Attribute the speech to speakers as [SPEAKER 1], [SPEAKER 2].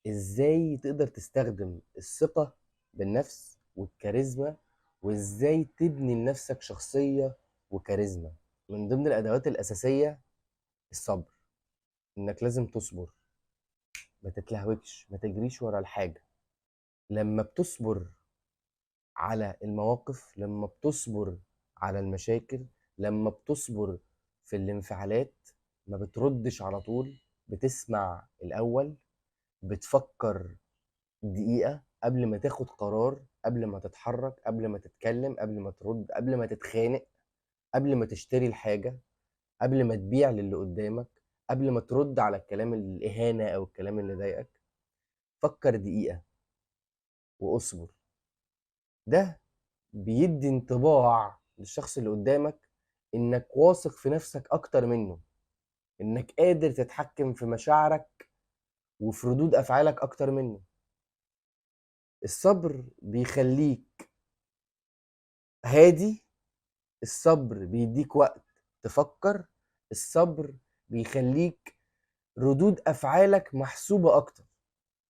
[SPEAKER 1] ازاي تقدر تستخدم الثقة بالنفس والكاريزما، وازاي تبني لنفسك شخصية وكاريزما. من ضمن الادوات الاساسية الصبر، انك لازم تصبر، ما تتلهوكش، ما تجريش ورا الحاجة. لما بتصبر على المواقف، لما بتصبر على المشاكل، لما بتصبر في الانفعالات، ما بتردش على طول، بتسمع الاول، بتفكر دقيقة قبل ما تاخد قرار، قبل ما تتحرك، قبل ما تتكلم، قبل ما ترد، قبل ما تتخانق، قبل ما تشتري الحاجة، قبل ما تبيع للي قدامك، قبل ما ترد على الكلام الإهانة أو الكلام اللي ضايقك. فكر دقيقة واصبر. ده بيدي انطباع للشخص اللي قدامك إنك واثق في نفسك أكتر منه، إنك قادر تتحكم في مشاعرك وفي ردود أفعالك أكتر منه. الصبر بيخليك هادي، الصبر بيديك وقت تفكر، الصبر بيخليك ردود افعالك محسوبة اكتر.